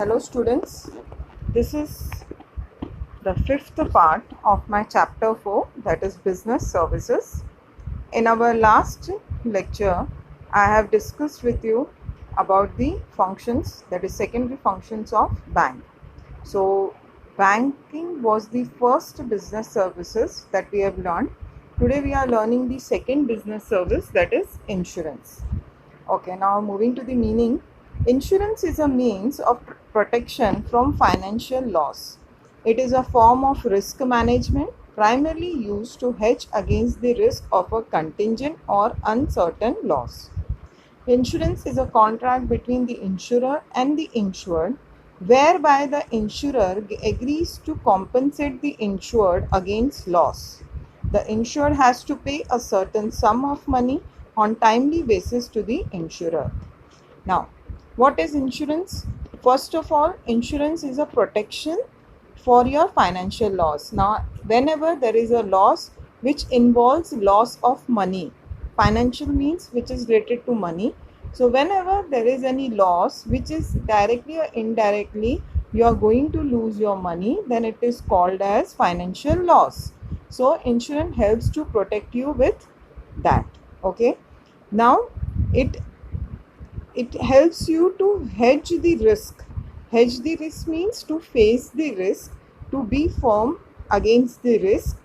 Hello students, this is the fifth part of my chapter 4, that is business services. In our last lecture, I have discussed with you about the functions, that is secondary functions of bank. So banking was the first business services that we have learned. Today we are learning the second business service, that is insurance. Okay, now moving to the meaning. Insurance is a means of protection from financial loss. It is a form of risk management primarily used to hedge against the risk of a contingent or uncertain loss. Insurance is a contract between the insurer and the insured, whereby the insurer agrees to compensate the insured against loss. The insured has to pay a certain sum of money on timely basis to the insurer. Now, what is insurance? First of all, insurance is a protection for your financial loss. Now, whenever there is a loss which involves loss of money, financial means which is related to money. So, whenever there is any loss which is directly or indirectly you are going to lose your money, then it is called as financial loss. So, insurance helps to protect you with that. Okay. Now, it helps you to hedge the risk. Hedge the risk means to face the risk, to be firm against the risk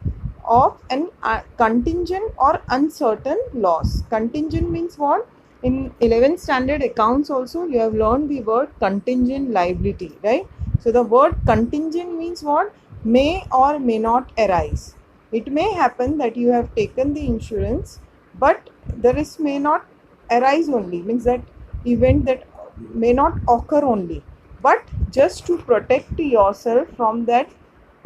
of an contingent or uncertain loss. Contingent means what? In 11th standard accounts also you have learned the word contingent liability, right? So the word contingent means what? May or may not arise. It may happen that you have taken the insurance, but the risk may not arise only, means that event that may not occur only, but just to protect yourself from that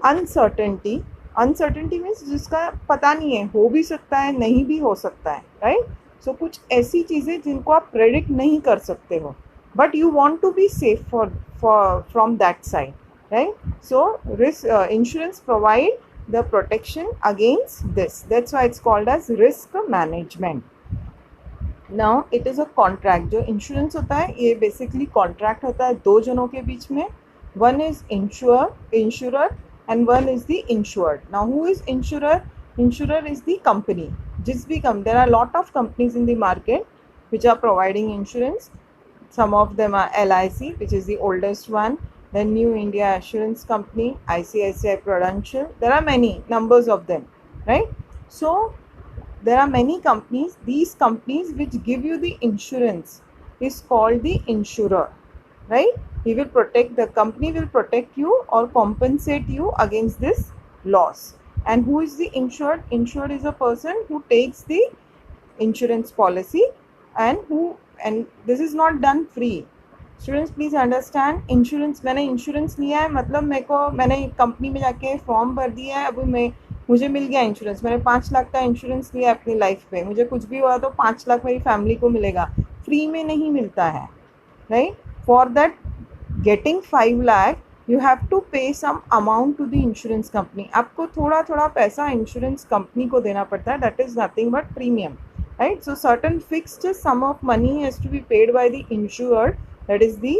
uncertainty. Uncertainty means जिसका पता नहीं है, हो भी सकता है नहीं भी हो सकता है, right? So कुछ ऐसी चीज़ें जिनको आप प्रेडिक्ट नहीं कर सकते हो, but you want to be safe for from that side, right? So risk insurance provide the protection against this. That's why it's called as risk management. Now it is a contract. जो insurance होता है ये basically contract होता है दो जनों के बीच में. One is insurer and one is the insured. Now who is insurer? Insurer is the company. जिस भी there are lot of companies in the market which are providing insurance. Some of them are LIC, which is the oldest one, then New India Assurance Company, ICICI Prudential. There are many numbers of them, right? So there are many companies. These companies which give you the insurance is called the insurer, right? He will protect, the company will protect you or compensate you against this loss. And who is the insured? Insured is a person who takes the insurance policy and this is not done free. Students please understand. Insurance, मैंने insurance लिया है मतलब मैंने company में जाके form भर दिया है, अभी मुझे मिल गया इंश्योरेंस. मैंने 5 लाख का इंश्योरेंस लिया अपनी लाइफ पे, मुझे कुछ भी हुआ तो 5 लाख मेरी फैमिली को मिलेगा. फ्री में नहीं मिलता है, right? For that getting 5 lakh you have to pay some amount to the insurance company. आपको थोड़ा थोड़ा पैसा इंश्योरेंस कंपनी को देना पड़ता है. That is nothing but premium, right? So certain fixed sum of money has to be paid by the insured, that is the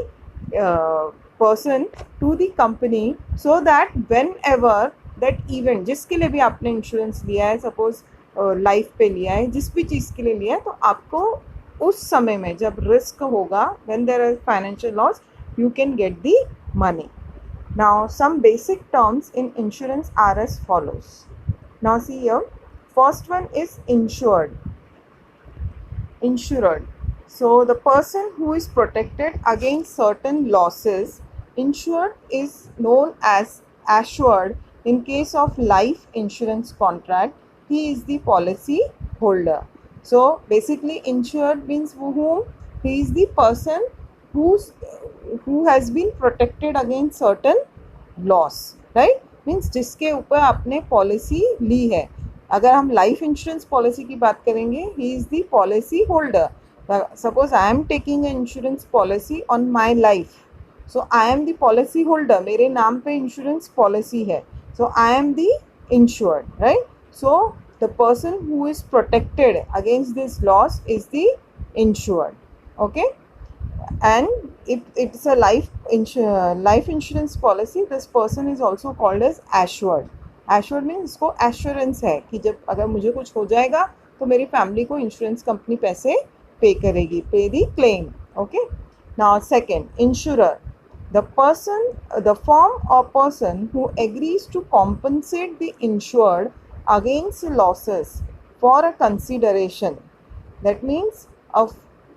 person, to the company, so that whenever that event, जिसके लिए भी आपने insurance लिया है, suppose life पे लिया है, जिस भी चीज़ के लिए लिया है, तो आपको उस समय में जब रिस्क होगा, when there is financial loss, you can get the money. Now some basic terms in insurance are as follows. Now see here, first one is insured. Insured. So the person who is protected against certain losses. Insured is known as assured in case of life insurance contract. He is the policy holder. So basically insured means whom? He is the person who has been protected against certain loss, right? Means जिसके ऊपर आपने policy ली है. अगर हम life insurance policy की बात करेंगे, he is the policy holder. Suppose I am taking insurance policy on my life, so I am the policy holder. मेरे नाम पे इंश्योरेंस पॉलिसी है, so I am the insured, right? So the person who is protected against this loss is the insured. Okay, and if it's a life insurance policy, this person is also called as assured. Assured means इसको assurance है कि जब अगर मुझे कुछ हो जाएगा तो मेरी फैमिली को इंश्योरेंस कंपनी पैसे पे करेगी, pay the claim. Okay. Now second, insurer. The firm or person who agrees to compensate the insured against losses for a consideration. That means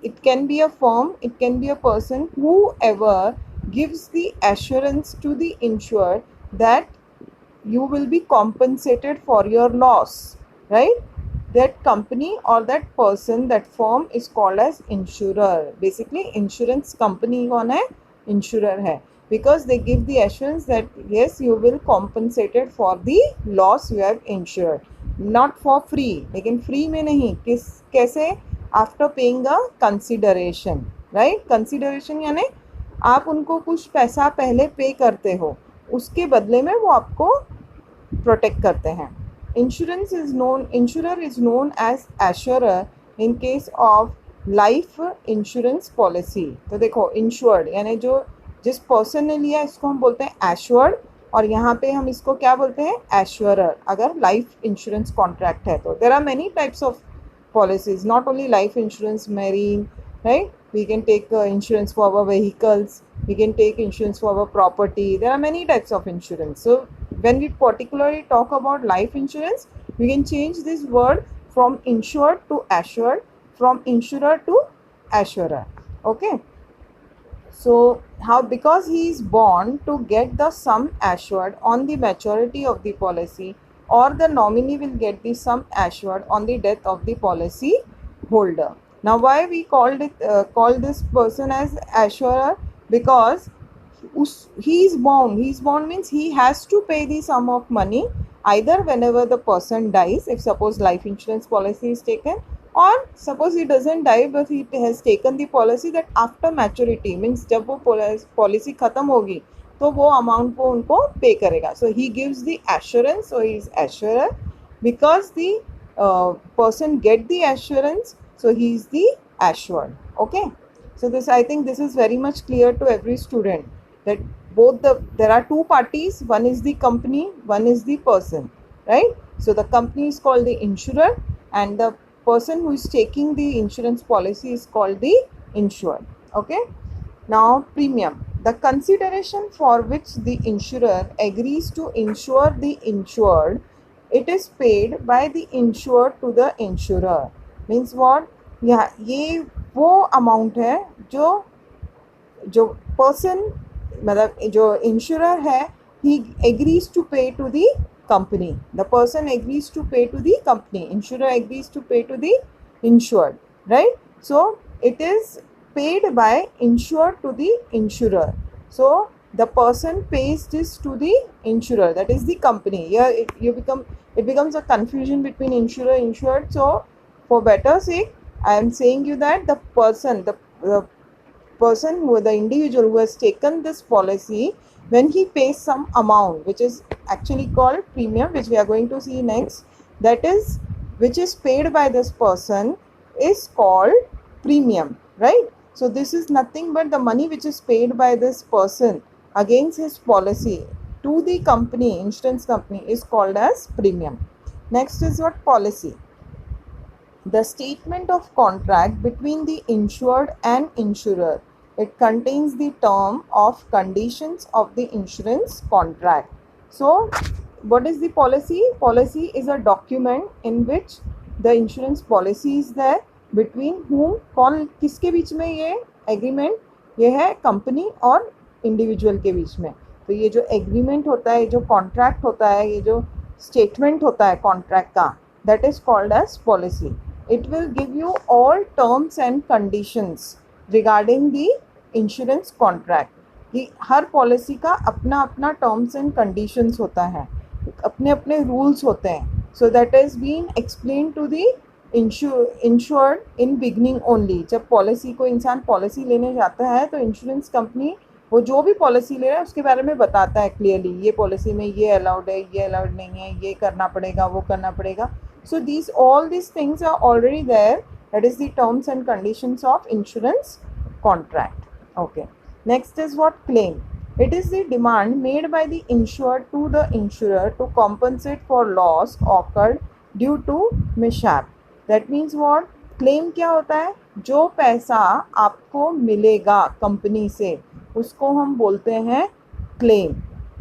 it can be a firm, it can be a person, whoever gives the assurance to the insured that you will be compensated for your loss, right? That company or that person, that firm is called as insurer. Basically, insurance company कौन है? Insurer है. Because they give the assurance that yes, you will compensated for the loss you have insured. Not for free. लेकिन free में नहीं. कैसे? After paying a consideration, right? Consideration यानी आप उनको कुछ पैसा पहले पे करते हो, उसके बदले में वो आपको प्रोटेक्ट करते हैं. Insurer is known as assurer in case of life insurance policy. तो देखो, इंश्योर्ड यानी जो जिस पर्सन ने लिया इसको हम बोलते हैं एश्योर्ड, और यहाँ पे हम इसको क्या बोलते हैं? एश्योरर. अगर लाइफ इंश्योरेंस कॉन्ट्रैक्ट है तो there are many types of policies, not only life insurance, marine, right? We can take insurance for our vehicles, we can take insurance for our property. There are many types of insurance. So when we particularly talk about life insurance, we can change this word from insured to assured, from insurer to assurer. Okay. So how? Because he is born to get the sum assured on the maturity of the policy, or the nominee will get the sum assured on the death of the policy holder. Now why we call this person as assurer? Because he is born means he has to pay the sum of money either whenever the person dies, if suppose life insurance policy is taken, or suppose he doesn't die but he has taken the policy that after maturity means जब वो policy खत्म होगी तो वो amount वो उनको pay करेगा. So he gives the assurance, so he is assurer. Because the person get the assurance, so he is the assured. Okay. So this, I think this is very much clear to every student that there are two parties, one is the company, one is the person, right? So the company is called the insurer and the person who is taking the insurance policy is called the insured. Okay. Now premium. The consideration for which the insurer agrees to insure the insured, it is paid by the insured to the insurer. Means what? ये वो amount है जो person, मतलब जो insurer है, he agrees to pay to the company. The person agrees to pay to the company. Insurer agrees to pay to the insured, right? So it is paid by insured to the insurer. So the person pays this to the insurer, that is the company. Here it becomes a confusion between insurer and insured. So for better sake, I am saying you that the individual who has taken this policy, when he pays some amount which is actually called premium, which we are going to see next, that is which is paid by this person is called premium, right? So this is nothing but the money which is paid by this person against his policy to the company, insurance company, is called as premium. Next is what? Policy. The statement of contract between the insured and insurer. It contains the term of conditions of the insurance contract. So, what is the policy? Policy is a document in which the insurance policy is there. Between whom, कौन किसके बीच में ये agreement? ये है company और individual के बीच में. तो ये जो एग्रीमेंट होता है, जो कॉन्ट्रैक्ट होता है, ये जो स्टेटमेंट होता है कॉन्ट्रैक्ट का, that is called as policy. It will give you all terms and conditions regarding the insurance contract. कि हर पॉलिसी का अपना अपना टर्म्स एंड कंडीशंस होता है, अपने अपने रूल्स होते हैं. So that is been explain to the insured in beginning only. जब पॉलिसी को इंसान पॉलिसी लेने जाता है तो इंश्योरेंस कंपनी वो जो भी पॉलिसी ले रहा है उसके बारे में बताता है क्लियरली, ये पॉलिसी में ये अलाउड है, ये अलाउड नहीं है, ये करना पड़ेगा, वो करना पड़ेगा. So all these things are already there. That is the terms and conditions of insurance contract. Okay. Next is what? Claim. It is the demand made by the insured to the insurer to compensate for loss occurred due to mishap. That means what? Claim क्या होता है? जो पैसा आपको मिलेगा company से उसको हम बोलते हैं क्लेम,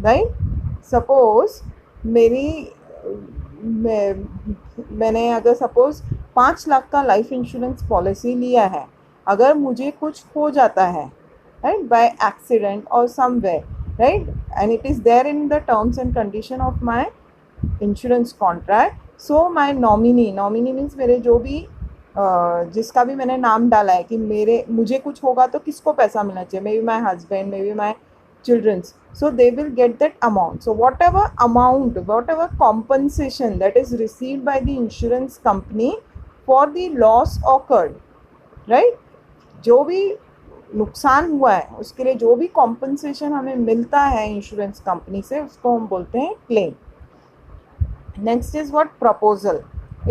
राइट? सपोज मेरी मैंने अगर सपोज 5 लाख का लाइफ इंश्योरेंस पॉलिसी लिया है, अगर मुझे कुछ हो जाता है, right, by accident or somewhere, right, and it is there in the terms and condition of my insurance contract, so my nominee means मेरे जो भी जिसका भी मैंने नाम डाला है कि मुझे कुछ होगा तो किसको पैसा मिलना चाहिए, may be my husband, may be my children's, so they will get that amount. So whatever amount, whatever compensation that is received by the insurance company for the loss occurred, right, जो भी नुकसान हुआ है उसके लिए जो भी compensation हमें मिलता है इंश्योरेंस कंपनी से उसको हम बोलते हैं claim. Next is what? Proposal.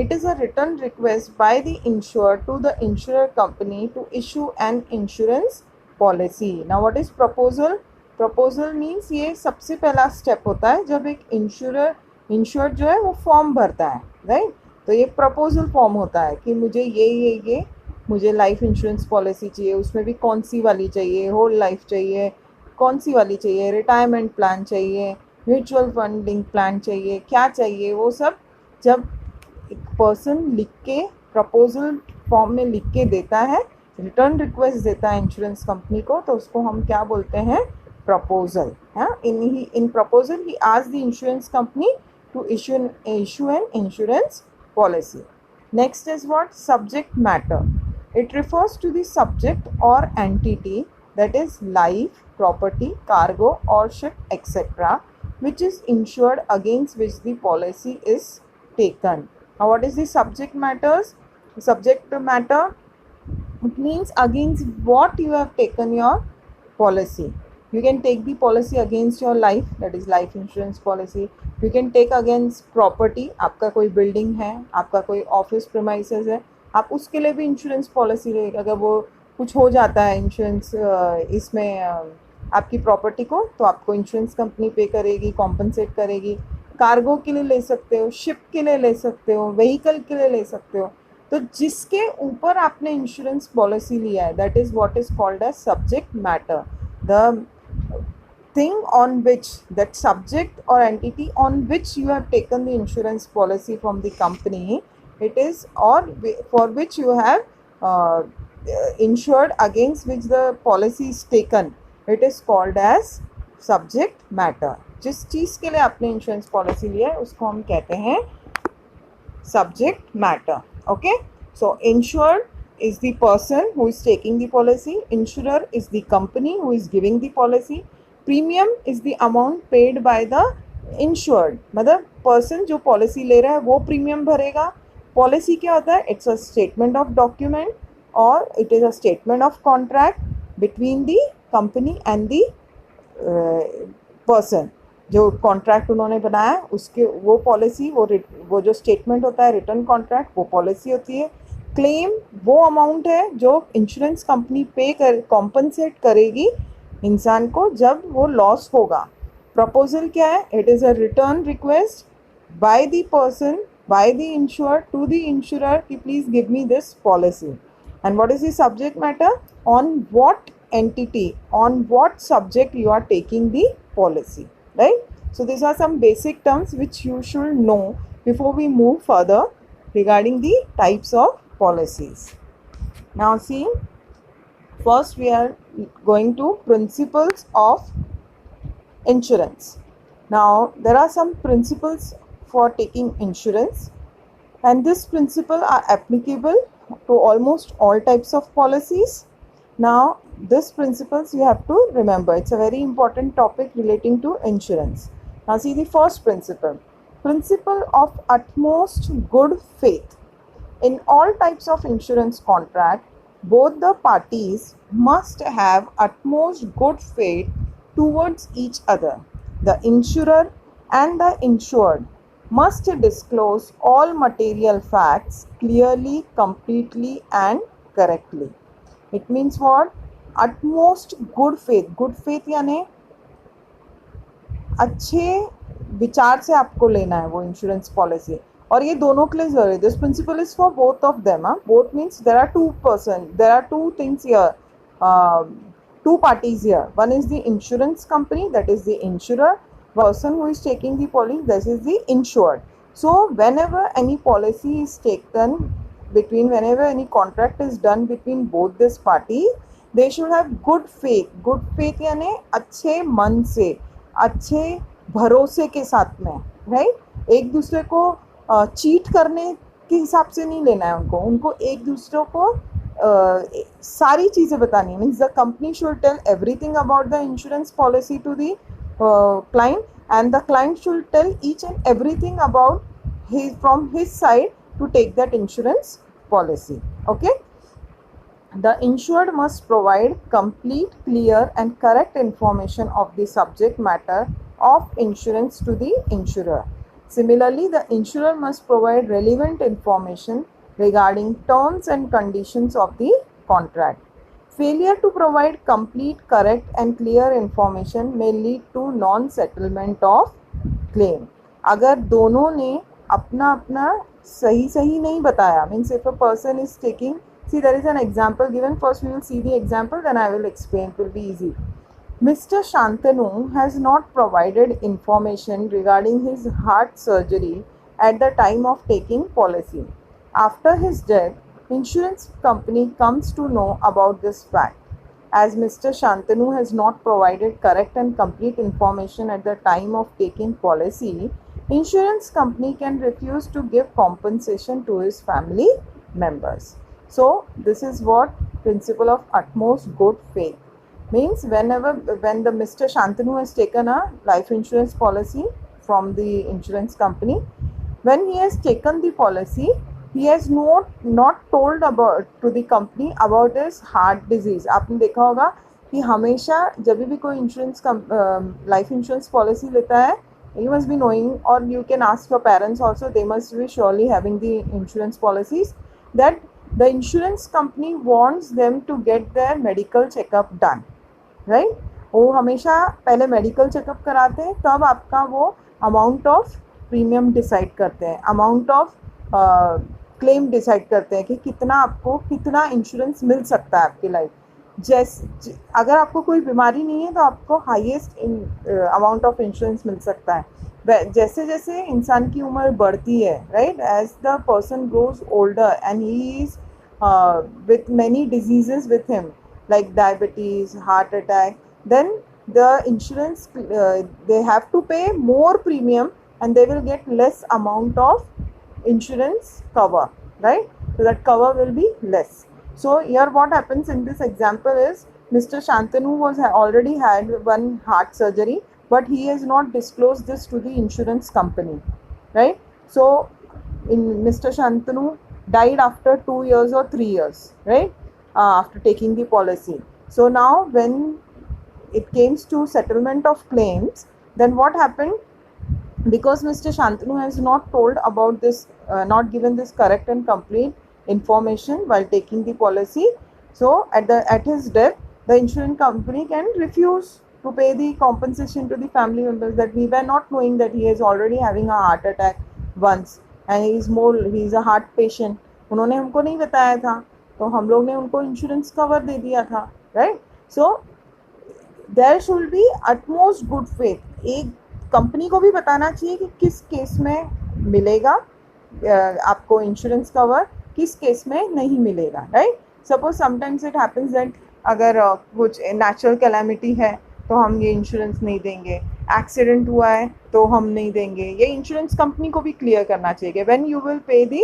It is a return request by the insured to the insure company to issue an insurance policy. Now what is proposal? Proposal means ये सबसे पहला स्टेप होता है जब एक इंश्योर्ड जो है वो फॉर्म भरता है, राइट? तो ये प्रपोजल फॉर्म होता है कि मुझे ये मुझे लाइफ इंश्योरेंस पॉलिसी चाहिए, उसमें भी कौन सी वाली चाहिए, होल लाइफ चाहिए, कौन सी वाली चाहिए, रिटायरमेंट प्लान चाहिए, म्यूचुअल फंडिंग प्लान चाहिए, क्या चाहिए, वो सब जब एक पर्सन लिख के प्रपोजल फॉर्म में लिख के देता है, रिटर्न रिक्वेस्ट देता है इंश्योरेंस कंपनी को, तो उसको हम क्या बोलते हैं? Proposal. In proposal he asked the insurance company to issue an insurance policy. Next is what? Subject matter. It refers to the subject or entity, that is life, property, cargo or ship, etc., which is insured against which the policy is taken. Now what is the subject matters? Subject matter, it means against what you have taken your policy. You can take the policy against your life, that is life insurance policy. You can take against property. आपका कोई building है, आपका कोई office premises है, आप उसके लिए भी इंश्योरेंस पॉलिसी लेगा. अगर वो कुछ हो जाता है इंश्योरेंस इसमें आपकी प्रॉपर्टी को, तो आपको इंश्योरेंस कंपनी पे करेगी, कॉम्पनसेट करेगी. कार्गो के लिए ले सकते हो, शिप के लिए ले सकते हो, व्हीकल के लिए ले सकते हो. तो जिसके ऊपर आपने इंश्योरेंस पॉलिसी लिया है, that is what is called as subject matter. The thing on which, that subject or entity on which you have taken the insurance policy from the company, it is, or for which you have insured, against which the policy is taken, it is called as subject matter. जिस चीज़ के लिए आपने insurance policy लिया है उसको हम कहते हैं subject matter. Okay, so insured is the person who is taking the policy, insurer is the company who is giving the policy, premium is the amount paid by the insured. मतलब person जो policy ले रहा है वो premium भरेगा. Policy क्या होता है? It's a statement of document और it is a statement of contract between the company and the person. जो कॉन्ट्रैक्ट उन्होंने बनाया उसके वो पॉलिसी, वो जो स्टेटमेंट होता है, रिटर्न कॉन्ट्रैक्ट, वो पॉलिसी होती है. क्लेम वो अमाउंट है जो इंश्योरेंस कंपनी कॉम्पनसेट करेगी इंसान को जब वो लॉस होगा. प्रपोजल क्या है? It is a return request by the person, by the insure to the insurer कि please give me this policy. And what is the subject matter? On what entity, on what subject you are taking the policy, right? So these are some basic terms which you should know before we move further regarding the types of policies. Now see, first we are going to principles of insurance. Now there are some principles for taking insurance, and this principle are applicable to almost all types of policies. Now these principles you have to remember. It's a very important topic relating to insurance. Now see the first principle. Principle of utmost good faith. In all types of insurance contract, both the parties must have utmost good faith towards each other. The insurer and the insured must disclose all material facts clearly, completely and correctly. It means what? utmost good faith यानी अच्छे विचार से आपको लेना है वो insurance policy, और ये दोनों के लिए जरूरी। This principle is for both of them. Both means there are two things here, two parties here. One is the insurance company, that is the insurer. Person who is taking the policy, this is the insured. So whenever any policy is taken whenever any contract is done between both these parties, they should have good faith. Good faith यानी अच्छे मन से, अच्छे भरोसे के साथ में, right? एक दूसरे को चीट करने के हिसाब से नहीं लेना है उनको एक दूसरे को सारी चीज़ें बतानी है। Means the company should tell everything about the insurance policy to the client, and the client should tell each and everything about from his side to take that insurance policy. Okay, the insured must provide complete, clear and correct information of the subject matter of insurance to the insurer. Similarly, the insurer must provide relevant information regarding terms and conditions of the contract. Failure to provide complete, correct and clear information may lead to non-settlement of claim. अगर दोनों ने अपना अपना सही नहीं बताया, means if a person is taking, see there is an example given, first we will see the example, then I will explain, it will be easy. Mr. Shantanu has not provided information regarding his heart surgery at the time of taking policy. After his death, insurance company comes to know about this fact. As Mr. Shantanu has not provided correct and complete information at the time of taking policy, insurance company can refuse to give compensation to his family members. So this is what principle of utmost good faith means. When the Mr. Shantanu has taken a life insurance policy from the insurance company, when he has taken the policy, he has not told about to the company about his heart disease. आपने देखा होगा कि हमेशा जब भी कोई insurance life insurance policy लेता है, you must be knowing, or you can ask your parents also, they must be surely having the insurance policies, that the insurance company wants them to get their medical checkup done, right? वो हमेशा पहले medical checkup कराते हैं, तब आपका वो amount of premium decide करते हैं, अमाउंट ऑफ क्लेम डिसाइड करते हैं कि कितना इंश्योरेंस मिल सकता है आपकी लाइफ। अगर आपको कोई बीमारी नहीं है तो आपको हाईएस्ट अमाउंट ऑफ इंश्योरेंस मिल सकता है। जैसे जैसे इंसान की उम्र बढ़ती है, right, as the person grows older and he is with many diseases with him like diabetes, heart attack, then the insurance they have to pay more premium and they will get less amount of insurance cover, right? So that cover will be less. So here what happens in this example is Mr. Shantanu already had one heart surgery, but he has not disclosed this to the insurance company, right? So Mr. Shantanu died after 2 years or 3 years, right, after taking the policy. So now when it came to settlement of claims, then what happened? Because Mr. Shantanu has not told about this, not given this correct and complete information while taking the policy, so at his death, the insurance company can refuse to pay the compensation to the family members, that we were not knowing that he is already having a heart attack once and he is a heart patient, उन्होंने हमको नहीं बताया था, तो हम लोग ने उनको इंश्योरेंस कवर दे दिया था, right? So there should be utmost good faith. एक कंपनी को भी बताना चाहिए कि किस केस में मिलेगा आपको इंश्योरेंस कवर, किस केस में नहीं मिलेगा, right? Suppose sometimes it happens that अगर कुछ नेचुरल कैलामिटी है तो हम ये इंश्योरेंस नहीं देंगे, एक्सीडेंट हुआ है तो हम नहीं देंगे, ये इंश्योरेंस कंपनी को भी क्लियर करना चाहिए when you will pay the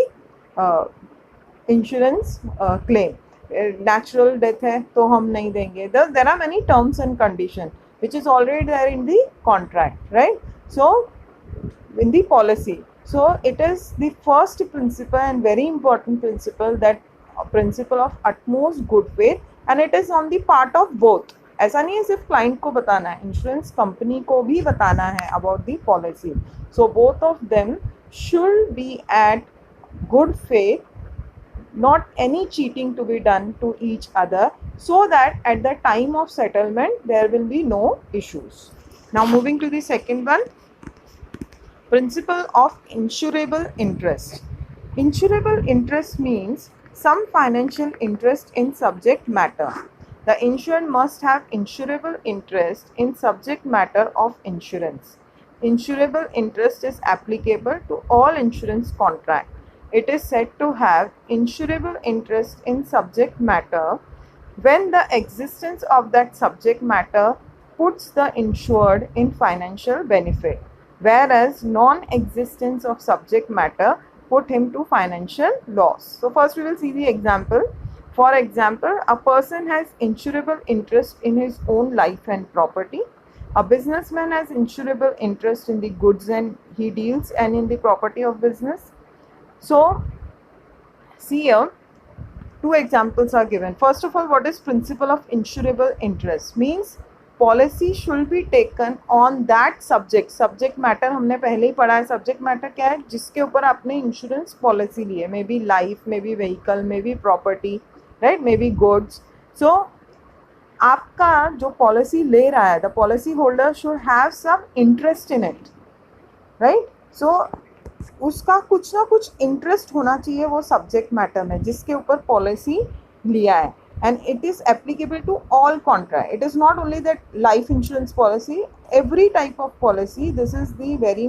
insurance claim. Natural death है तो हम नहीं देंगे, there are many terms and condition which is already there in the contract, right? So in the policy, so it is the first principle and very important principle, that principle of utmost good faith, and it is on the part of both. ऐसा नहीं है सिर्फ client को बताना है, insurance company को भी बताना है about the policy. So both of them should be at good faith not any cheating to be done to each other, so that at the time of settlement there will be no issues. Now moving to the second one, principle of insurable interest. Insurable interest means some financial interest in subject matter. The insured must have insurable interest in subject matter of insurance. Insurable interest is applicable to all insurance contract. It is said to have insurable interest in subject matter when the existence of that subject matter puts the insured in financial benefit, whereas non-existence of subject matter put him to financial loss. So first we will see the example. For example, a person has insurable interest in his own life and property. A businessman has insurable interest in the goods and he deals and in the property of business. So see here, two examples are given. First of all, what is principle of insurable interest? Means policy should be taken on that subject. Subject matter हमने पहले ही पढ़ा है. Subject matter क्या है? जिसके ऊपर आपने insurance policy ली है. May be life, may be vehicle, may be property, right, may be goods. So आपका जो पॉलिसी ले रहा है, the policy holder should have some interest in it, right. So उसका कुछ ना कुछ इंटरेस्ट होना चाहिए वो सब्जेक्ट मैटर में जिसके ऊपर पॉलिसी लिया है. And it is applicable to all contract. It is not only that life insurance policy, every type of policy. This is the very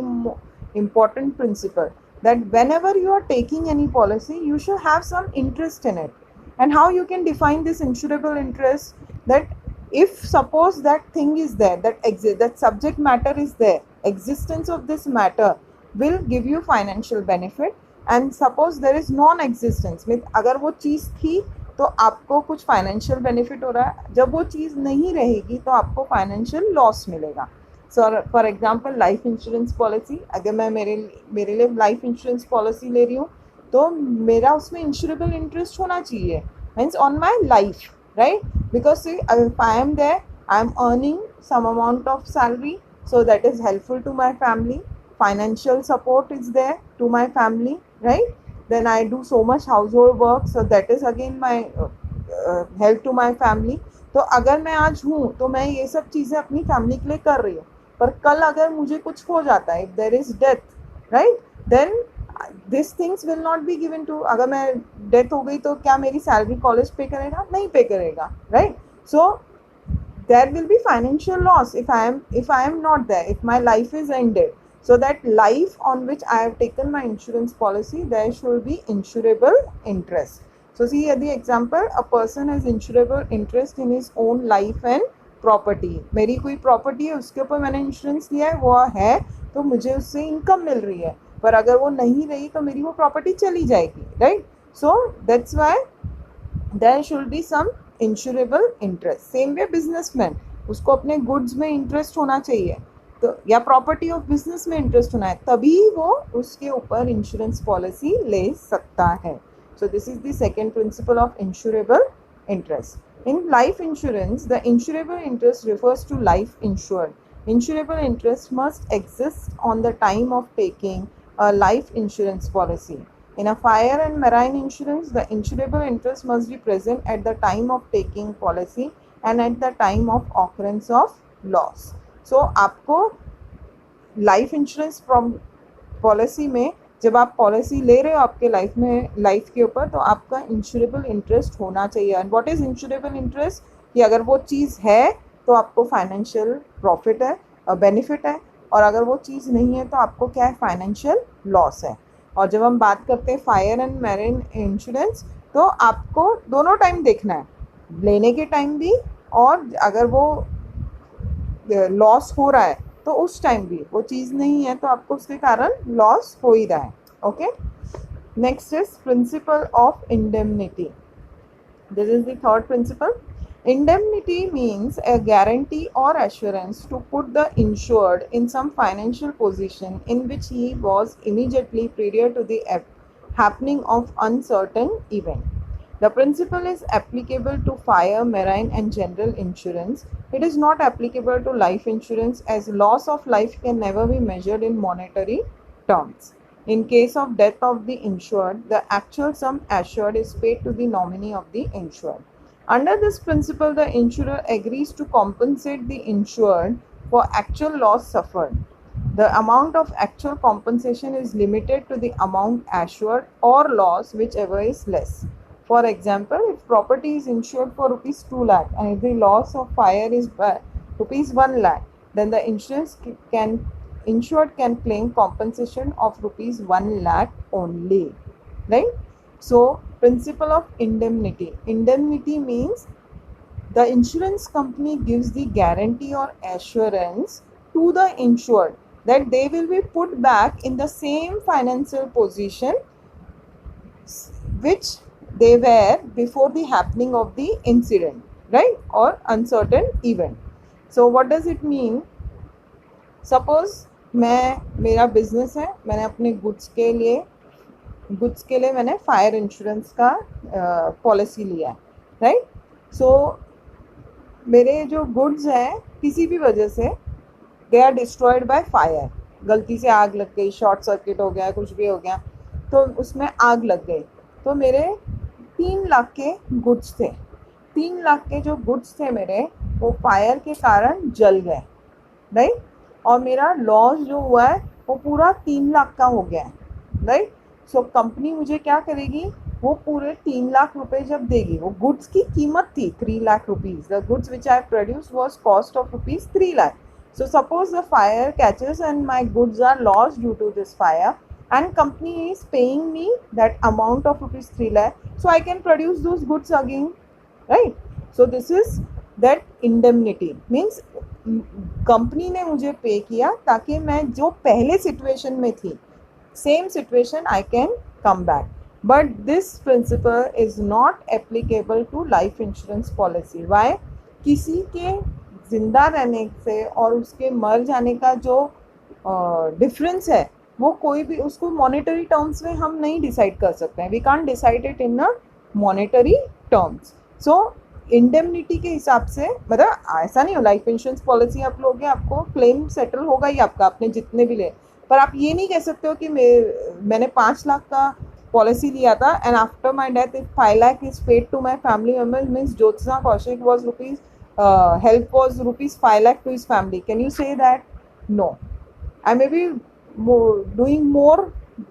important principle, that whenever you are taking any policy you should have some interest in it. And how you can define this insurable interest? That if suppose that thing is there, that subject matter is there, existence of this matter will give you financial benefit, and suppose there is non existence, means अगर वो चीज़ थी तो आपको कुछ financial benefit हो रहा है, जब वो चीज़ नहीं रहेगी तो आपको फाइनेंशियल लॉस मिलेगा. So for example life insurance policy, अगर मैं मेरे लिए लाइफ इंश्योरेंस पॉलिसी ले रही हूँ तो मेरा उसमें इंश्योरेबल इंटरेस्ट होना चाहिए, means on my life, right. Because if I am there, I am earning some amount of salary, so that is helpful to my family. Financial support is there to my family, right. Then I do so much household work, so that is again my help to my family. तो अगर मैं आज हूँ तो मैं ये सब चीज़ें अपनी फैमिली के लिए कर रही हूँ, पर कल अगर मुझे कुछ हो जाता है, if there is death, right, then this things will not be given to. अगर मैं डेथ हो गई तो क्या मेरी सैलरी कॉलेज पे करेगा? नहीं पे करेगा, right. So there will be financial loss if I am not there, if my life is ended. So that life on which I have taken my insurance policy, there should be insurable interest. So see here the example, a person has insurable interest in his own life and property. मेरी कोई property है उसके ऊपर मैंने insurance लिया है, वो है तो मुझे उससे इनकम मिल रही है, पर अगर वो नहीं रही तो मेरी वो प्रॉपर्टी चली जाएगी, right. So that's why there should be some insurable interest. Same way businessman, उसको अपने गुड्स में इंटरेस्ट होना चाहिए, तो या प्रॉपर्टी ऑफ बिजनेस में इंटरेस्ट होना है, तभी वो उसके ऊपर इंश्योरेंस पॉलिसी ले सकता है. सो this is the second principle of insurable interest. In life insurance, the insurable interest refers to life insured. Insurable interest must exist on the time of taking a life insurance policy. In a fire and marine insurance, the insurable interest must be present at the time of taking policy and at the time of occurrence of loss. So, आपको life insurance policy में जब आप policy ले रहे हो आपके life के ऊपर, तो आपका इंश्योरेबल इंटरेस्ट होना चाहिए. And what is insurable interest? कि अगर वो चीज़ है तो आपको फाइनेंशियल प्रॉफिट है, बेनिफिट है, और अगर वो चीज़ नहीं है तो आपको क्या है? फाइनेंशियल लॉस है. और जब हम बात करते हैं फायर एंड मैरिन इंश्योरेंस, तो आपको दोनों टाइम देखना है, लेने के टाइम भी, और अगर वो लॉस हो रहा है तो उस टाइम भी. वो चीज़ नहीं है तो आपको उसके कारण लॉस हो ही रहा है. Okay. Next is principle of indemnity. This is the third principal. Indemnity means a guarantee or assurance to put the insured in some financial position in which he was immediately prior to the happening of uncertain event. The principle is applicable to fire, marine and general insurance. It is not applicable to life insurance as loss of life can never be measured in monetary terms. In case of death of the insured, the actual sum assured is paid to the nominee of the insured. Under this principle, the insurer agrees to compensate the insured for actual loss suffered. The amount of actual compensation is limited to the amount assured or loss, whichever is less. For example, if property is insured for rupees 2 lakh and if the loss of fire is rupees 1 lakh, then the insured can claim compensation of rupees 1 lakh only, right? So, principle of indemnity. Indemnity means the insurance company gives the guarantee or assurance to the insured that they will be put back in the same financial position which they were before the happening of the incident, right, or uncertain event. So what does it mean? Suppose मेरा business है, मैंने अपने goods के लिए मैंने fire insurance का policy लिया है, राइट. सो मेरे जो गुड्स हैं किसी भी वजह से they are destroyed by fire, गलती से आग लग गई, शॉर्ट सर्किट हो गया, कुछ भी हो गया, तो उसमें आग लग गई. तो मेरे 3 लाख के गुड्स थे. 3 लाख के जो गुड्स थे मेरे, वो फायर के कारण जल गए, राइट. और मेरा लॉस जो हुआ है वो पूरा 3 लाख का हो गया है, राइट. सो कंपनी मुझे क्या करेगी, वो पूरे 3 लाख रुपए जब देगी, वो गुड्स की कीमत थी 3 lakh rupees. The goods which I produce was cost of rupees 3 lakh. So suppose the fire catches and my goods are lost due to this fire, and company is paying me that amount of rupees 3 lakh, so I can produce those goods again, right? So this is that indemnity means company ने मुझे पे किया ताकि मैं जो पहले situation में थी, same situation I can come back. But this principle is not applicable to life insurance policy. Why? किसी के जिंदा रहने से और उसके मर जाने का जो डिफरेंस है, वो कोई भी उसको मॉनेटरी टर्म्स में हम नहीं डिसाइड कर सकते हैं. We can't decide it in a monetary terms. So indemnity के हिसाब से, मतलब ऐसा नहीं हो लाइफ इंश्योरेंस पॉलिसी आप लोगे आपको क्लेम सेटल होगा ही आपका, आपने जितने भी ले, पर आप ये नहीं कह सकते हो कि मैंने 5 लाख का पॉलिसी लिया था and after my death if 5 lakh is paid to my family members. Means Jyotsna Kaushik was rupees help was rupees 5 lakh to his family. Can you say that? No. I may be doing more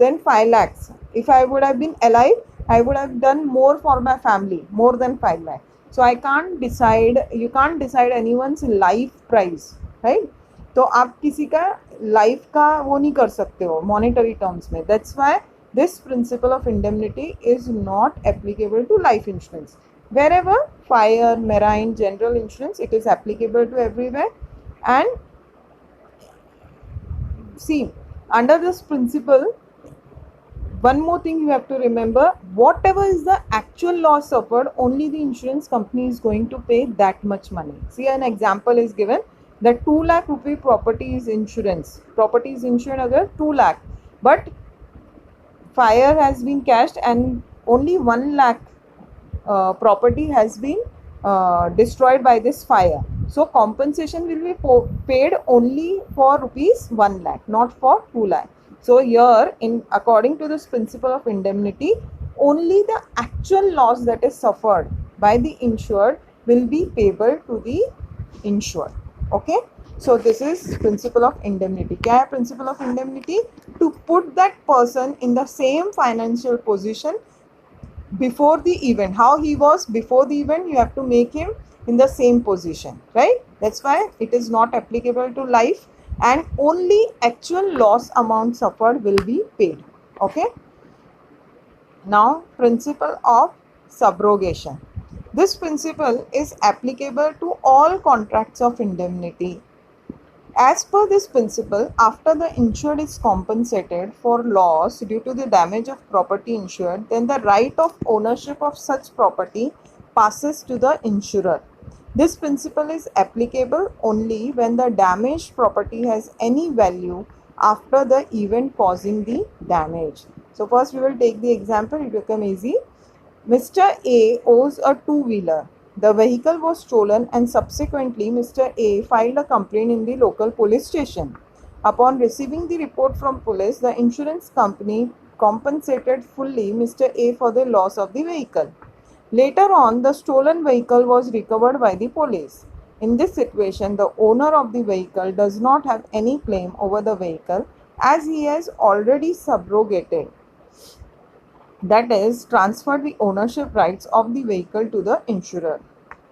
than 5 lakhs. If I would have been alive, I would have done more for my family, more than 5 lakh. So I can't decide, you can't decide anyone's life price, right? तो आप किसी का life का वो नहीं कर सकते हो मॉनेटरी टर्म्स में. That's why this principle of indemnity is not applicable to life insurance. Wherever fire, marine, general insurance, it is applicable to everywhere. And see, under this principle, one more thing you have to remember, whatever is the actual loss suffered, only the insurance company is going to pay that much money. See, an example is given that 2 lakh rupee property is insurance. Property is insured agar 2 lakh, but fire has been cashed and only 1 lakh property has been destroyed by this fire. So compensation will be paid only for rupees 1 lakh, not for 2 lakh. So here, in according to this principle of indemnity, only the actual loss that is suffered by the insured will be payable to the insured. Okay. So this is principle of indemnity. क्या है principle of indemnity? To put that person in the same financial position before the event. How he was before the event, you have to make him in the same position, right? That's why it is not applicable to life, and only actual loss amount suffered will be paid. Okay. Now, principle of subrogation. This principle is applicable to all contracts of indemnity. As per this principle, after the insured is compensated for loss due to the damage of property insured, then the right of ownership of such property passes to the insurer. This principle is applicable only when the damaged property has any value after the event causing the damage. So first we will take the example, it will become easy. Mr. A owes a two-wheeler. The vehicle was stolen and subsequently Mr. A filed a complaint in the local police station. Upon receiving the report from police, the insurance company compensated fully Mr. A for the loss of the vehicle. Later on, the stolen vehicle was recovered by the police. In this situation, the owner of the vehicle does not have any claim over the vehicle as he has already subrogated, that is, transferred the ownership rights of the vehicle to the insurer.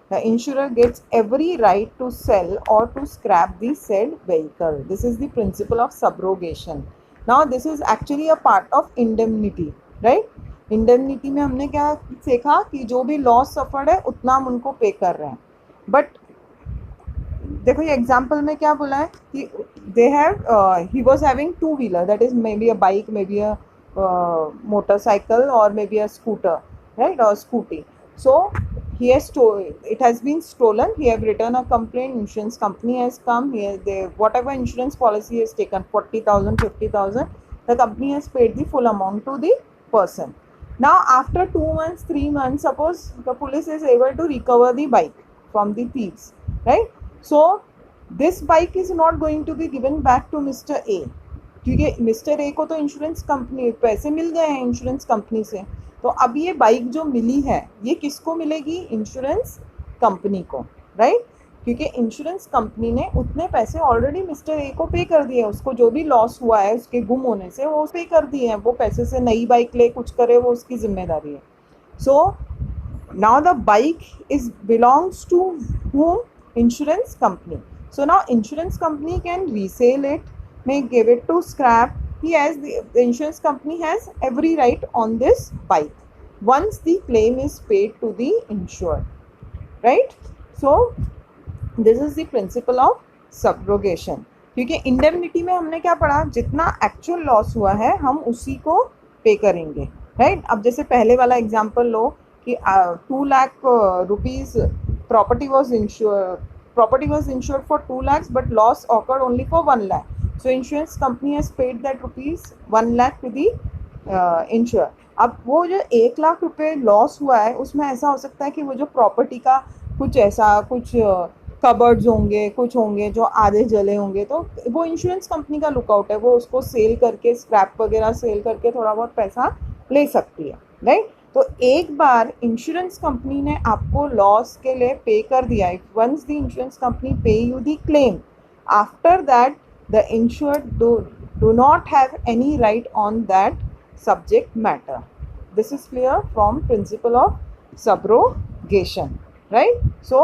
The insurer gets every right to sell or to scrap the said vehicle. This is the principle of subrogation. Now, this is actually a part of indemnity, right? Indemnity में हमने क्या सीखा कि जो भी loss suffered है उतना हम उनको पे कर रहे हैं. बट देखो ये एग्जांपल में क्या बोला है कि they have he was having two wheeler, that is may be a bike, may be a motorcycle, or maybe a scooter, right, or scooty. So he has it has been stolen. He have written a complaint. Insurance company has come here. They whatever insurance policy has taken 40,000, 50,000. The company has paid the full amount to the person. Now after 2 months, 3 months, suppose the police is able to recover the bike from the thieves, right? So this bike is not going to be given back to Mr. A, क्योंकि mister A को तो insurance company पैसे मिल गए हैं insurance company से. तो अब ये बाइक जो मिली है ये किसको मिलेगी? इंश्योरेंस कंपनी को, राइट? क्योंकि इंश्योरेंस कंपनी ने उतने पैसे ऑलरेडी मिस्टर ए को पे कर दिए. उसको जो भी लॉस हुआ है उसके गुम होने से वो पे कर दिए हैं. वो पैसे से नई बाइक ले कुछ करे वो उसकी जिम्मेदारी है. So now the bike is belongs to whom? Insurance company. So now insurance company can resell it, may give it to scrap. He has the insurance company has every right on this bike once the claim is paid to the insured, right? So this is the principle of subrogation. क्योंकि indemnity में हमने क्या पढ़ा, जितना actual loss हुआ है हम उसी को पे करेंगे, राइट? अब जैसे पहले वाला एग्जांपल लो कि 2 lakh rupees property was insured for 2 lakhs but loss occurred only for 1 lakh. So insurance company has paid that rupees 1 lakh to the insurer. अब वो जो 1 लाख रुपए लॉस हुआ है उसमें ऐसा हो सकता है कि वो जो प्रॉपर्टी का कुछ ऐसा कुछ कबर्ड्स होंगे, कुछ होंगे जो आधे जले होंगे, तो वो इंश्योरेंस कंपनी का लुकआउट है, वो उसको सेल करके स्क्रैप वगैरह सेल करके थोड़ा बहुत पैसा ले सकती है, राइट? तो एक बार इंश्योरेंस कंपनी ने आपको लॉस के लिए पे कर दिया, वंस द इंश्योरेंस कंपनी पे you the claim, after that the insured do not have any right on that subject matter. This is clear from principle of subrogation, right? So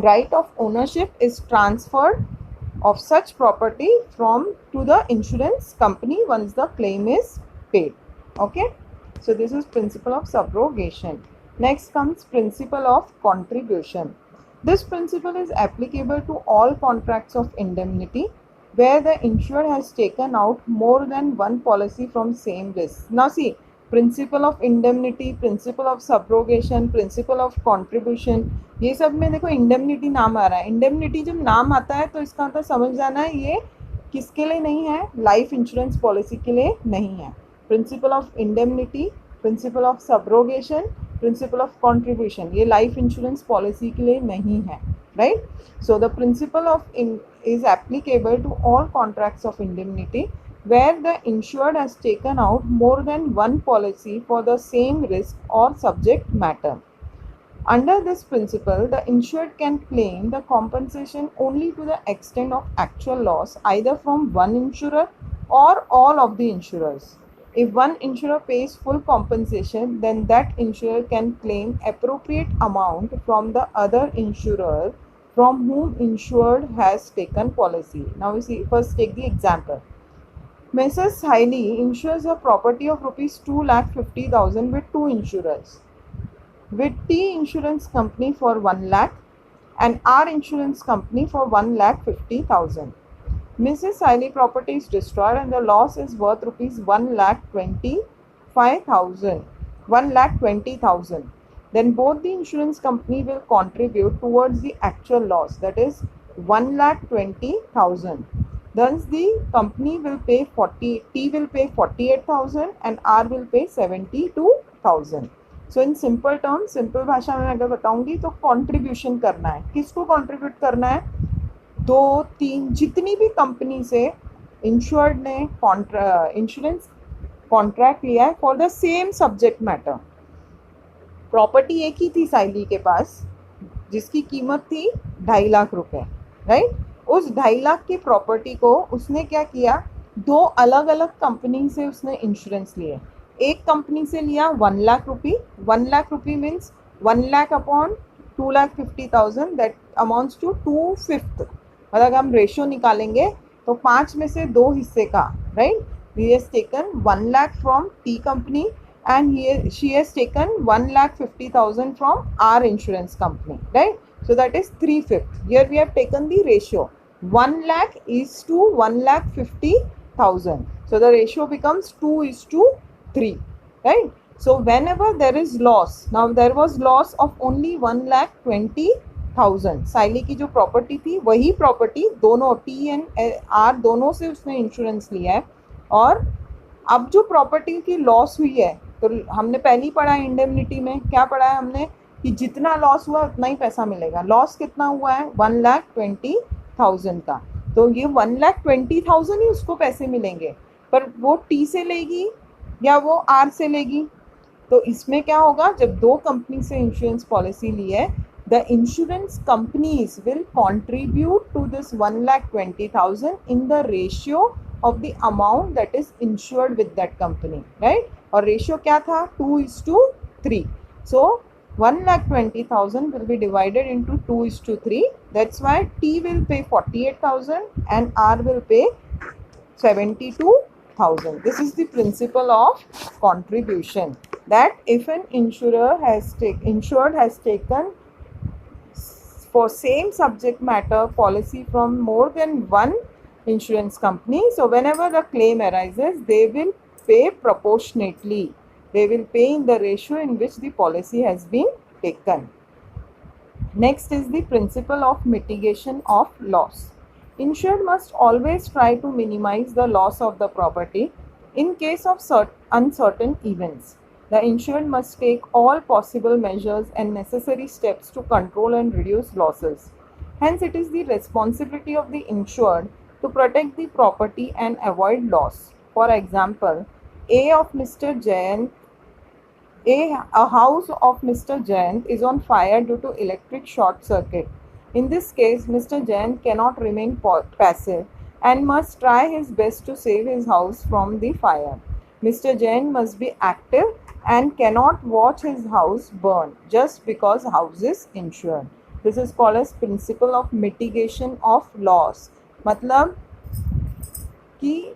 right of ownership is transferred of such property from to the insurance company once the claim is paid. Okay, so this is principle of subrogation. Next comes principle of contribution. This principle is applicable to all contracts of indemnity where the insured has taken out more than one policy from same risk. Now see, principle of indemnity, principle of subrogation, principle of contribution, ये सब में देखो indemnity नाम आ रहा है. indemnity जब नाम आता है तो इसका मतलब समझ जाना है ये किसके लिए नहीं है, लाइफ इंश्योरेंस पॉलिसी के लिए नहीं है. Principal of indemnity, principle of subrogation, principle of contribution, ये लाइफ इंश्योरेंस पॉलिसी के लिए नहीं है, right? So the principle of is applicable to all contracts of indemnity where the insured has taken out more than one policy for the same risk or subject matter. Under this principle, the insured can claim the compensation only to the extent of actual loss either from one insurer or all of the insurers. If one insurer pays full compensation, then that insurer can claim appropriate amount from the other insurer from whom insured has taken policy. Now we see, first take the example. Messrs. Hailey insures a property of rupees 2,50,000 with two insurers. With T Insurance Company for 1 lakh and R Insurance Company for 1,50,000. Mrs. Hailey property is destroyed and the loss is worth rupees 1,20,000. Then both the insurance company will contribute towards the actual loss, that is 1,20,000. Thus the company will pay T will pay 48,000 and R will pay 72,000. So in simple terms, simple भाषा में अगर बताऊंगी तो contribution करना है. किसको contribute करना है? दो तीन जितनी भी कंपनी से इंश्योर्ड ने इंश्योरेंस कॉन्ट्रैक्ट लिया है for the same subject matter. Property एक ही थी साइली के पास जिसकी कीमत थी 2.5 लाख रुपए, राइट। उस 2.5 लाख की प्रॉपर्टी को उसने क्या किया, दो अलग अलग कंपनी से उसने इंश्योरेंस लिए। एक कंपनी से लिया 1 lakh rupee, 1 lakh rupee means 1 lakh upon 2,50,000, that amounts to 2/5। मतलब हम रेशियो निकालेंगे तो 5 में से 2 हिस्से का, right. he has taken 1 lakh from T company and she has taken 1,50,000 from our insurance company, right? So that is 3/5. Here we have taken the ratio 1 lakh is to 1,50,000. So the ratio becomes 2:3, right? So whenever there is loss, now there was loss of only 1,20,000. साइली की जो property थी वही property दोनों T and R दोनों से उसने insurance लिया है। और अब जो प्रॉपर्टी की लॉस हुई है तो हमने पहले ही पढ़ा है इंडेमनिटी में, क्या पढ़ा है हमने कि जितना लॉस हुआ उतना ही पैसा मिलेगा। लॉस कितना हुआ है 1,20,000 का, तो ये 1,20,000 ही उसको पैसे मिलेंगे, पर वो टी से लेगी या वो आर से लेगी। तो इसमें क्या होगा, जब दो कंपनी से इंश्योरेंस पॉलिसी ली है, the insurance companies will contribute to this 1,20,000 in the ratio of the amount that is insured with that company, right? और रेशियो क्या था 2:3. So 1,20,000 will be divided into 2:3. That's why T will pay 48,000 and R will pay 72,000. This is the principle of contribution, that if an insured has taken for same subject matter policy from more than one insurance company, so whenever the claim arises they will pay proportionately, they will pay in the ratio in which the policy has been taken. Next is the principle of mitigation of loss. Insured must always try to minimize the loss of the property in case of uncertain events. The insured must take all possible measures and necessary steps to control and reduce losses. Hence, it is the responsibility of the insured to protect the property and avoid loss. For example, a house of Mr. Jayant is on fire due to electric short circuit. In this case, Mr. Jayant cannot remain passive and must try his best to save his house from the fire. Mr. Jayant must be active and cannot watch his house burn just because house is insured. This is called as principle of mitigation of loss. मतलब कि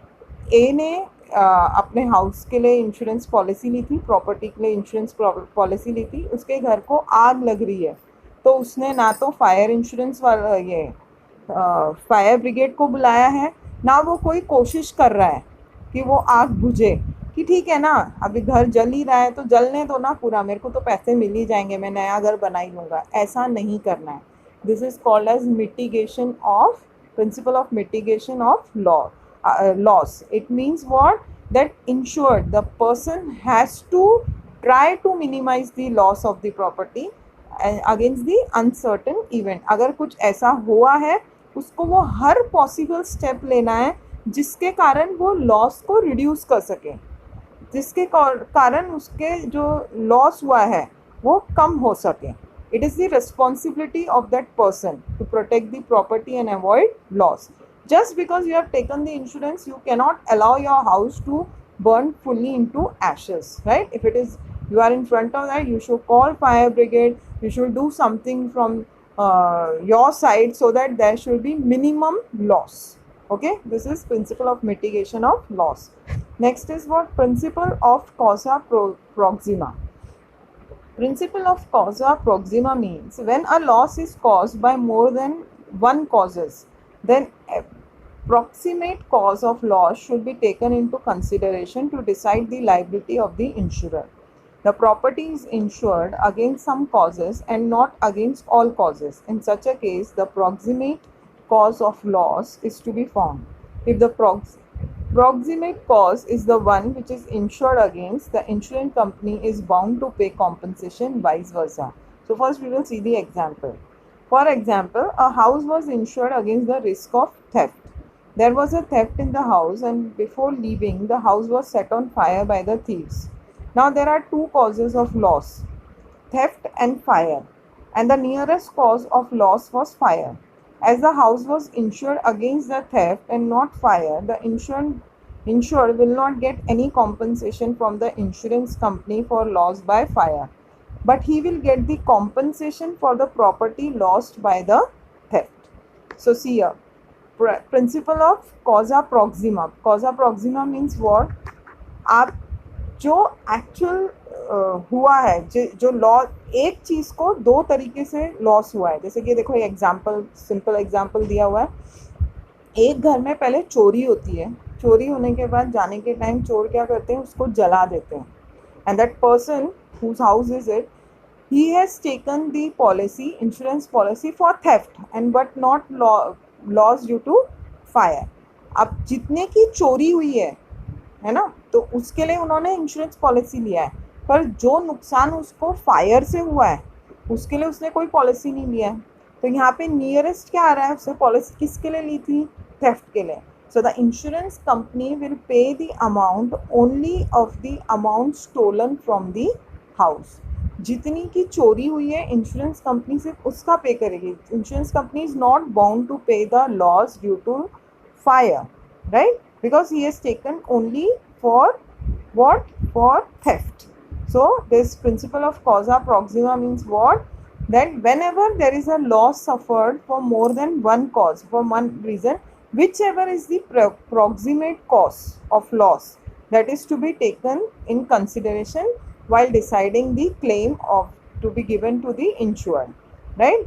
ए ने अपने house के लिए insurance policy ली थी, property के लिए insurance policy ली थी, उसके घर को आग लग रही है, तो उसने ना तो फायर इंश्योरेंस वाला ये फायर ब्रिगेड को बुलाया है, ना वो कोई कोशिश कर रहा है कि वो आग बुझे, कि ठीक है ना अभी घर जल ही रहा है तो जलने दो ना पूरा, मेरे को तो पैसे मिल ही जाएंगे, मैं नया घर बना ही लूँगा। ऐसा नहीं करना है। This is called as mitigation of principle of mitigation of loss. It means what? That insured, the person has to try to minimize the loss of the property against the uncertain event. अगर कुछ ऐसा हुआ है उसको वो हर possible step लेना है जिसके कारण वो लॉस को रिड्यूस कर सके, जिसके कारण उसके जो लॉस हुआ है वो कम हो सके। It is the responsibility of that person to protect the property and avoid loss. Just because you have taken the insurance, you cannot allow your house to burn fully into ashes, right? If it is you are in front of that, you should call fire brigade, you should do something from your side so that there should be minimum loss. Okay, this is principle of mitigation of loss. Next is what? Principle of causa proxima. Principle of causa proxima means when a loss is caused by more than one causes, then proximate cause of loss should be taken into consideration to decide the liability of the insurer. The property is insured against some causes and not against all causes. In such a case, the proximate cause of loss is to be found. If the proximate cause is the one which is insured against, the insurance company is bound to pay compensation, vice versa. So first we will see the example. For example, a house was insured against the risk of theft. There was a theft in the house, and before leaving, the house was set on fire by the thieves. Now, there are two causes of loss: theft and fire, and the nearest cause of loss was fire. As the house was insured against the theft and not fire, the insured will not get any compensation from the insurance company for loss by fire, but he will get the compensation for the property lost by the theft. So see here, principle of causa proxima. Causa proxima means what? आप जो actual हुआ है, जो law, एक चीज़ को दो तरीके से लॉस हुआ है. जैसे कि देखो एग्जांपल, सिंपल एग्जांपल दिया हुआ है. एक घर में पहले चोरी होती है, चोरी होने के बाद जाने के टाइम चोर क्या करते हैं, उसको जला देते हैं. And that person whose house is it, he has taken the policy, insurance policy for theft and but not loss due to fire. अब जितने की चोरी हुई है ना, तो उसके लिए उन्होंने इंश्योरेंस पॉलिसी लिया है, पर जो नुकसान उसको फायर से हुआ है उसके लिए उसने कोई पॉलिसी नहीं लिया है. तो यहाँ पे नियरेस्ट क्या आ रहा है, उसने पॉलिसी किसके लिए ली थी, थेफ्ट के लिए. So the insurance company will pay the amount only of the amount stolen from the house. जितनी की चोरी हुई है इंश्योरेंस कंपनी सिर्फ उसका पे करेगी. Insurance company is not bound to pay the loss due to fire, right, because he has taken only for what, for theft. So this principle of causa proxima means what, that whenever there is a loss suffered for more than one cause, for one reason, whichever is the proximate cause of loss, that is to be taken in consideration while deciding the claim of to be given to the insured, right.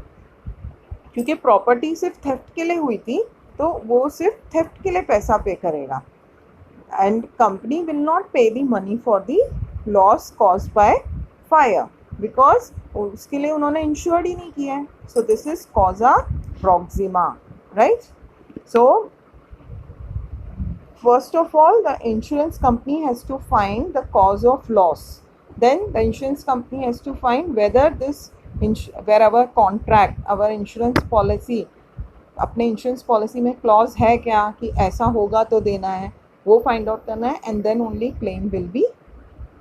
क्योंकि property सिर्फ theft के लिए हुई थी तो वो सिर्फ theft के लिए पैसा पे करेगा, एंड कंपनी विल नॉट पे the money for the loss caused by fire, because उसके लिए उन्होंने इंश्योर्ड ही नहीं किया है. सो this is कॉजा Proxima, right. So first of all, the insurance company has to find the cause of loss. Then the insurance company has to find whether this where our contract, our insurance policy, अपने insurance policy में clause है क्या कि ऐसा होगा तो देना है, वो फाइंड आउट करना है, and then only claim will be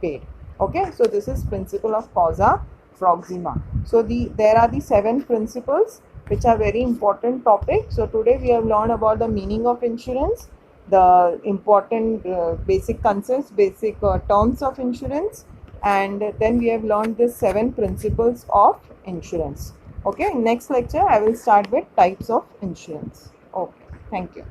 paid. Okay, so this is principle of causa proxima. So there are the 7 principles which are very important topic. So today we have learned about the meaning of insurance, the important basic concepts, basic terms of insurance, and then we have learned the 7 principles of insurance. Okay, next lecture I will start with types of insurance. Okay, thank you.